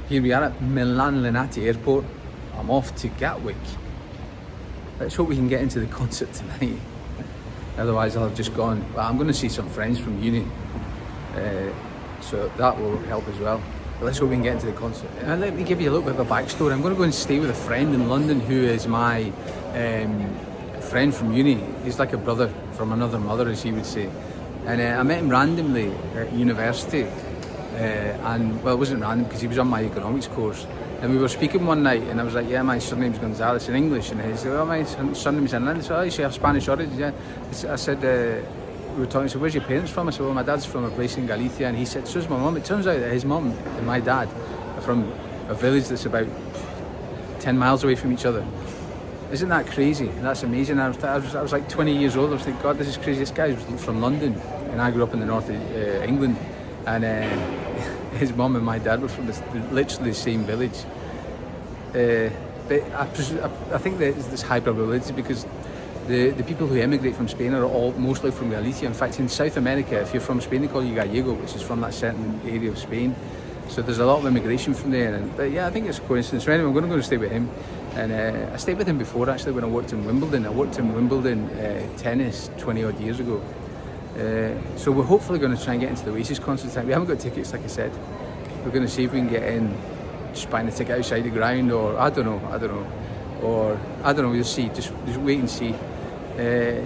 Here we are at Milan Linate Airport. I'm off to Gatwick. Let's hope we can get into the concert tonight. Otherwise I'll have just gone. Well, I'm going to see some friends from uni. So that will help as well. But let's hope we can get into the concert. Let me give you a little bit of a backstory. I'm going to go and stay with a friend in London who is my friend from uni. He's like a brother from another mother, as he would say. And I met him randomly at university. And well, it wasn't random because he was on my economics course. And we were speaking one night and I was like, yeah, my surname's Gonzalez in English. And he said, oh, my surname's in London. So, oh, you have Spanish origin? Yeah. I said, we were talking, so where's your parents from? I said, well, my dad's from a place in Galicia. And he said, so's my mum. It turns out that his mum and my dad are from a village that's about 10 miles away from each other. Isn't that crazy? And that's amazing. I was like 20 years old. I was like, God, this is crazy. This guy was from London and I grew up in the north of England. And his mum and my dad were from literally the same village. But I think that there's high probability because the people who emigrate from Spain are all mostly from Galicia. In fact, in South America, if you're from Spain, they call you Gallego, which is from that certain area of Spain. So there's a lot of immigration from there. But yeah, I think it's a coincidence. So anyway, I'm going to go and stay with him. And I stayed with him before, actually, when I worked in Wimbledon. I worked in Wimbledon tennis 20 odd years ago. So we're hopefully going to try and get into the Oasis concert tonight. We haven't got tickets, like I said. We're going to see if we can get in, just buying a ticket outside the ground, or I don't know, we'll see, just wait and see.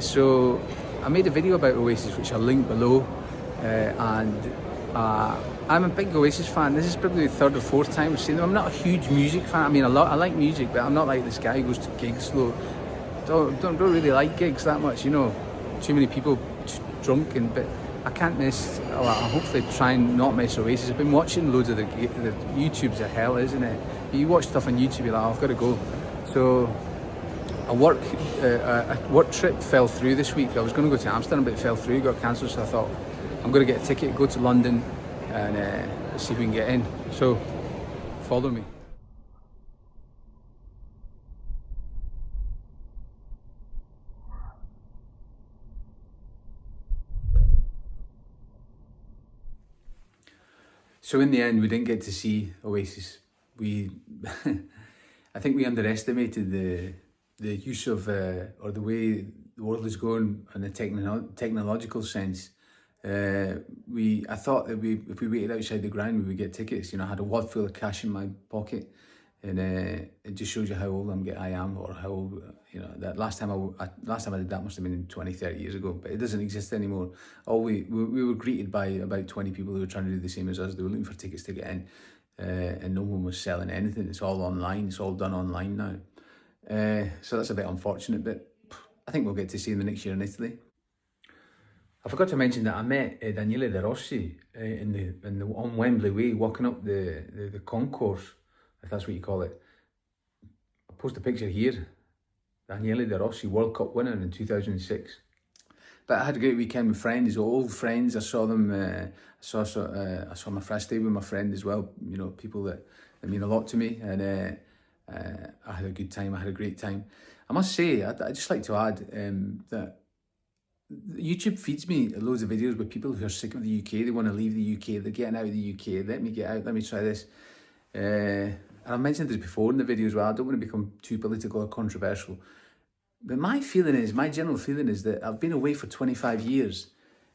So I made a video about Oasis, which I'll link below, and I'm a big Oasis fan. This is probably the third or fourth time I've seen them. I'm not a huge music fan. I mean, I like music, but I'm not like this guy who goes to gigs. Don't really like gigs that much, you know. Too many people drunk, but I can't miss. I'll hopefully try and not miss Oasis. I've been watching loads of the YouTubes of hell, isn't it? You watch stuff on YouTube, you're like, oh, I've got to go. So a work trip fell through this week. I was going to go to Amsterdam, but it fell through, got cancelled. So I thought I'm going to get a ticket, go to London, and see if we can get in. So follow me. So in the end, we didn't get to see Oasis. I think we underestimated the use of or the way the world is going in a technological sense. I thought that if we waited outside the ground, we would get tickets. You know, I had a wad full of cash in my pocket, and it just shows you how old I am, or how old, you know, that last time I did that must have been 20, 30 years ago, but it doesn't exist anymore. We were greeted by about 20 people who were trying to do the same as us. They were looking for tickets to get in, and no one was selling anything. It's all online. It's all done online now. So that's a bit unfortunate, but I think we'll get to see them next year in Italy. I forgot to mention that I met Daniele De Rossi on Wembley Way, walking up the concourse, if that's what you call it. I'll post a picture here. Daniele De Rossi, World Cup winner in 2006. But I had a great weekend with friends, old friends. I saw them. I saw my friend, stayed with my friend as well. You know, people that mean a lot to me, and I had a good time. I had a great time. I must say, I'd just like to add that YouTube feeds me loads of videos with people who are sick of the UK. They want to leave the UK. They're getting out of the UK. Let me get out. Let me try this. And I've mentioned this before in the video as well. I don't want to become too political or controversial. But my general feeling is that I've been away for 25 years.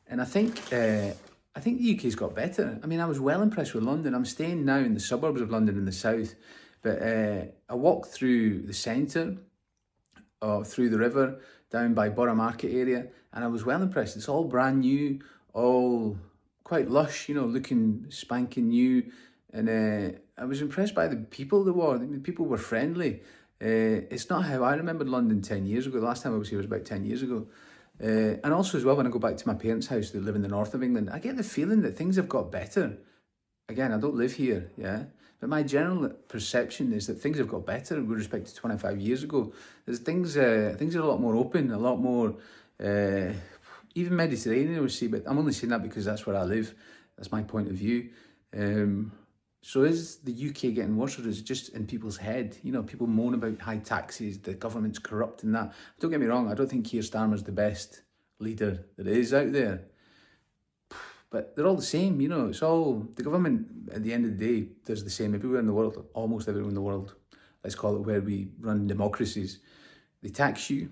And I think the UK's got better. I mean, I was well impressed with London. I'm staying now in the suburbs of London in the south. But I walked through the centre, through the river, down by Borough Market area, and I was well impressed. It's all brand new, all quite lush, you know, looking spanking new. And I was impressed by the people there were. The people were friendly. It's not how I remembered London 10 years ago. The last time I was here was about 10 years ago. And also as well, when I go back to my parents' house, they live in the north of England, I get the feeling that things have got better. Again, I don't live here, yeah? But my general perception is that things have got better with respect to 25 years ago. Things are a lot more open, a lot more, even Mediterranean, I would say, but I'm only saying that because that's where I live. That's my point of view. So is the UK getting worse, or is it just in people's head? You know, people moan about high taxes, the government's corrupt and that. Don't get me wrong, I don't think Keir Starmer's the best leader that is out there. But they're all the same, you know. It's all, the government at the end of the day does the same everywhere in the world, almost everywhere in the world. Let's call it where we run democracies. They tax you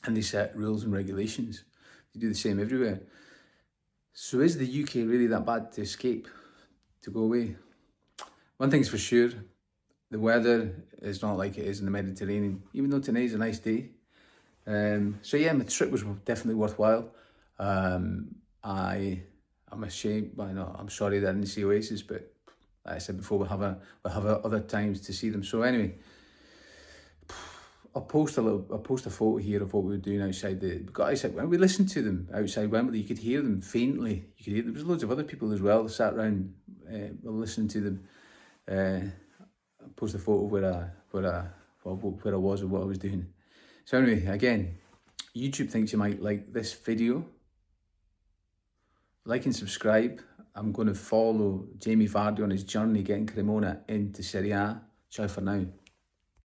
and they set rules and regulations. They do the same everywhere. So is the UK really that bad to escape, to go away? One thing's for sure, the weather is not like it is in the Mediterranean, even though today's a nice day. So yeah, my trip was definitely worthwhile. I'm ashamed, well, no, I'm sorry that I didn't see Oasis, but like I said before, we'll have other times to see them. So anyway, I'll post a photo here of what we were doing outside when we listened to them outside Wembley. You could hear them faintly. There was loads of other people as well that sat around listening to them. I'll post a photo where I was and what I was doing. So anyway, again, YouTube thinks you might like this video. Like and subscribe. I'm going to follow Jamie Vardy on his journey getting Cremona into Serie A. Ciao for now.